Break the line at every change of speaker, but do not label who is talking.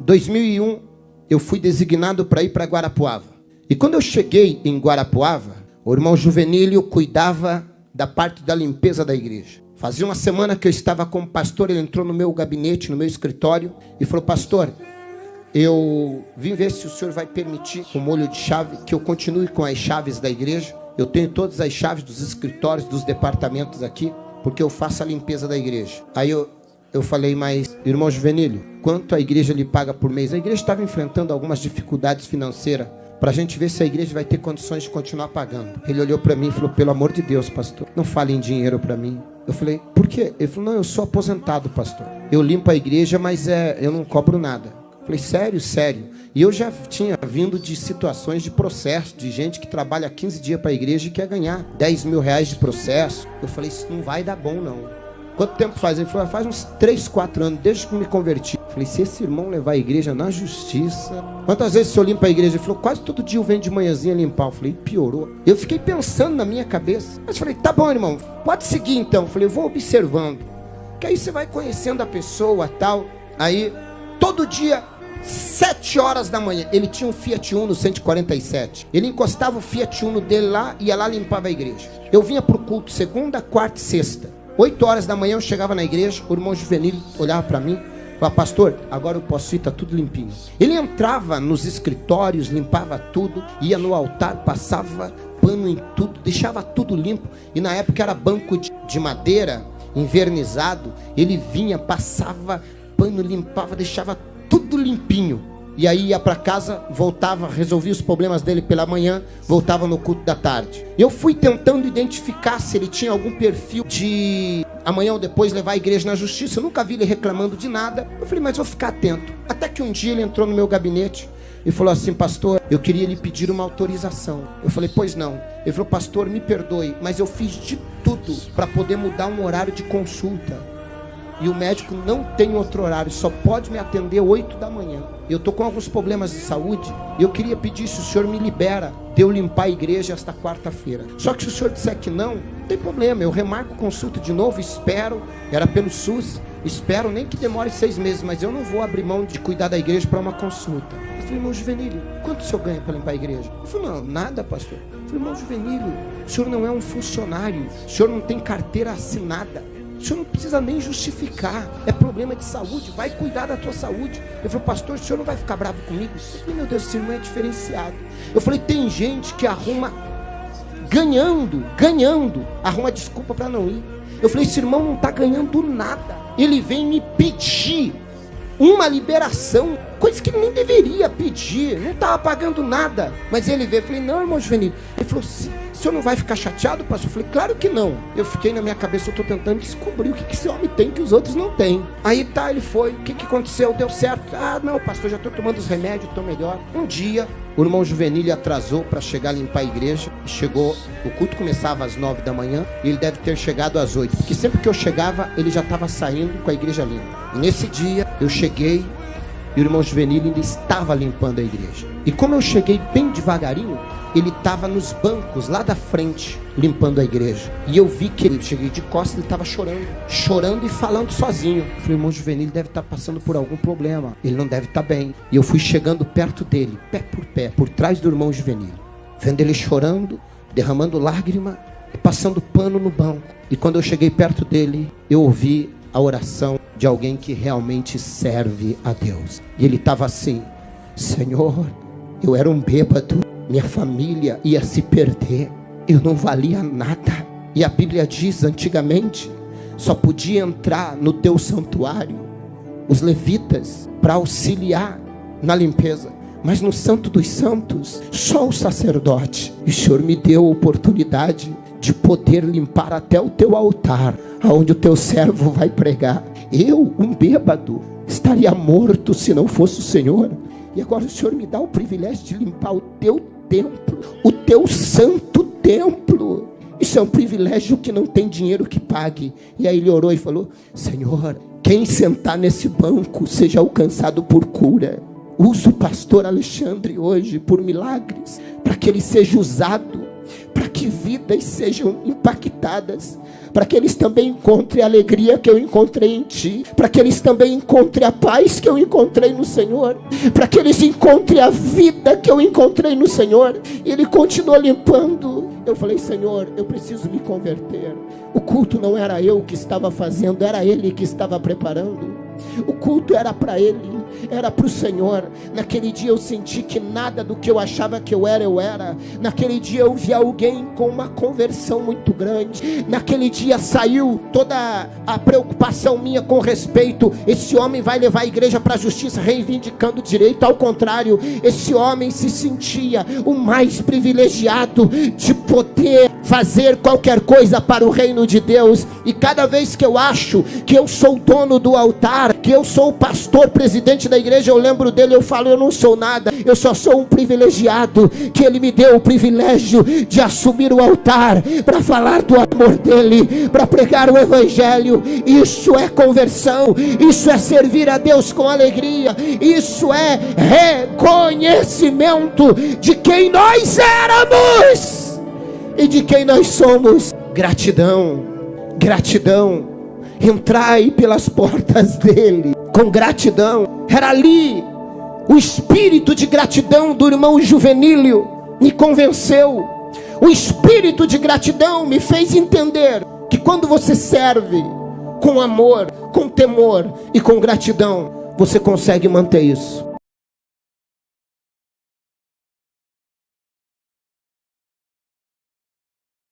2001, eu fui designado para ir para Guarapuava. E quando eu cheguei em Guarapuava, o irmão Juvenilio cuidava da parte da limpeza da igreja. Fazia uma semana que eu estava como pastor, ele entrou no meu gabinete, no meu escritório, e falou: pastor, eu vim ver se o senhor vai permitir, com molho de chave, que eu continue com as chaves da igreja. Eu tenho todas as chaves dos escritórios, dos departamentos aqui, porque eu faço a limpeza da igreja. Aí eu falei: mas, irmão Juvenilio, quanto a igreja lhe paga por mês? A igreja estava enfrentando algumas dificuldades financeiras, para a gente ver se a igreja vai ter condições de continuar pagando. Ele olhou para mim e falou: pelo amor de Deus, pastor, não fale em dinheiro para mim. Eu falei: por quê? Ele falou: não, eu sou aposentado, pastor. Eu limpo a igreja, mas eu não cobro nada. Eu falei: sério? Sério. E eu já tinha vindo de situações de processo, de gente que trabalha 15 dias para a igreja e quer ganhar 10 mil reais de processo. Eu falei: isso não vai dar bom, não. Quanto tempo faz? Ele falou: faz uns 3, 4 anos, desde que me converti. Eu falei: se esse irmão levar a igreja na justiça... Quantas vezes o senhor limpa a igreja? Ele falou: quase todo dia eu venho de manhãzinha limpar. Eu falei: piorou. Eu fiquei pensando na minha cabeça. Mas eu falei: tá bom, irmão, pode seguir então. Eu falei: eu vou observando. Que aí você vai conhecendo a pessoa e tal. Aí, todo dia, 7 horas da manhã, ele tinha um Fiat Uno 147. Ele encostava o Fiat Uno dele lá e ia lá limpava a igreja. Eu vinha pro culto segunda, quarta e sexta. 8 horas da manhã eu chegava na igreja, o irmão Juvenilio olhava para mim, falava: pastor, agora eu posso ir, tá tudo limpinho. Ele entrava nos escritórios, limpava tudo, ia no altar, passava pano em tudo, deixava tudo limpo. E na época era banco de madeira, envernizado. Ele vinha, passava pano, limpava, deixava tudo limpinho. E aí ia para casa, voltava, resolvia os problemas dele pela manhã, voltava no culto da tarde. Eu fui tentando identificar se ele tinha algum perfil de amanhã ou depois levar a igreja na justiça. Eu nunca vi ele reclamando de nada. Eu falei: mas vou ficar atento. Até que um dia ele entrou no meu gabinete e falou assim: pastor, eu queria lhe pedir uma autorização. Eu falei: pois não. Ele falou: pastor, me perdoe, mas eu fiz de tudo para poder mudar um horário de consulta. E o médico não tem outro horário, só pode me atender 8 da manhã. Eu estou com alguns problemas de saúde e eu queria pedir se o senhor me libera de eu limpar a igreja esta quarta-feira. Só que se o senhor disser que não tem problema, eu remarco consulta de novo, espero, era pelo SUS, espero nem que demore 6 meses, mas eu não vou abrir mão de cuidar da igreja para uma consulta. Eu falei: irmão Juvenilio, quanto o senhor ganha para limpar a igreja? Ele falou: não, nada, pastor. Eu falei: irmão Juvenilio, o senhor não é um funcionário, o senhor não tem carteira assinada. O senhor não precisa nem justificar. É problema de saúde, vai cuidar da tua saúde. Ele falou: pastor, o senhor não vai ficar bravo comigo? Eu falei: meu Deus, esse irmão é diferenciado. Eu falei: tem gente que arruma, ganhando, arruma desculpa para não ir. Eu falei: esse irmão não está ganhando nada. Ele vem me pedir uma liberação, coisa que ele nem deveria pedir, não estava pagando nada. Mas ele veio, eu falei: não, irmão Juvenilio. Ele falou: o senhor não vai ficar chateado, pastor? Eu falei: claro que não. Eu fiquei na minha cabeça, eu estou tentando descobrir o que esse homem tem que os outros não têm. Aí tá, ele foi, o que aconteceu? Deu certo? Ah, não, pastor, já estou tomando os remédios, estou melhor. Um dia, o irmão Juvenilio atrasou para chegar a limpar a igreja. Chegou, o culto começava às 9 da manhã e ele deve ter chegado às 8, porque sempre que eu chegava, ele já estava saindo com a igreja limpa. E nesse dia, eu cheguei e o irmão Juvenilio ainda estava limpando a igreja. E como eu cheguei bem devagarinho, ele estava nos bancos lá da frente limpando a igreja. E eu vi que ele, cheguei de costas, ele estava chorando e falando sozinho. Eu falei: irmão Juvenilio deve estar passando por algum problema, ele não deve estar bem. E eu fui chegando perto dele, pé, por trás do irmão Juvenilio, vendo ele chorando, derramando lágrima e passando pano no banco. E quando eu cheguei perto dele, eu ouvi a oração de alguém que realmente serve a Deus. E ele estava assim: Senhor, eu era um bêbado, minha família ia se perder, eu não valia nada. E a Bíblia diz, antigamente, só podia entrar no teu santuário os levitas para auxiliar na limpeza. Mas no Santo dos Santos, só o sacerdote. E o Senhor me deu a oportunidade de poder limpar até o teu altar, aonde o teu servo vai pregar. Eu, um bêbado, estaria morto se não fosse o Senhor. E agora o Senhor me dá o privilégio de limpar o teu templo, o teu santo templo. Isso é um privilégio que não tem dinheiro que pague. E aí ele orou e falou: Senhor, quem sentar nesse banco seja alcançado por cura. Usa o pastor Alexandre hoje por milagres, para que ele seja usado, para que vidas sejam impactadas, para que eles também encontrem a alegria que eu encontrei em ti, para que eles também encontrem a paz que eu encontrei no Senhor, para que eles encontrem a vida que eu encontrei no Senhor. E ele continuou limpando. Eu falei: Senhor, eu preciso me converter. O culto não era eu que estava fazendo, era ele que estava preparando. O culto era para ele, era para o Senhor. Naquele dia eu senti que nada do que eu achava que eu era. Naquele dia eu vi alguém com uma conversão muito grande. Naquele dia saiu toda a preocupação minha com respeito: esse homem vai levar a igreja para a justiça, reivindicando direito. Ao contrário, esse homem se sentia o mais privilegiado de poder fazer qualquer coisa para o reino de Deus. E cada vez que eu acho que eu sou o dono do altar, que eu sou o pastor, presidente da igreja, eu lembro dele, eu falo: eu não sou nada, eu só sou um privilegiado, que ele me deu o privilégio de assumir o altar, para falar do amor dele, para pregar o evangelho. Isso é conversão, isso é servir a Deus com alegria, isso é reconhecimento de quem nós éramos e de quem nós somos. Gratidão, gratidão. Entrai pelas portas dele com gratidão. Era ali o espírito de gratidão do irmão Juvenílio me convenceu. O espírito de gratidão me fez entender que quando você serve com amor, com temor e com gratidão, você consegue manter isso.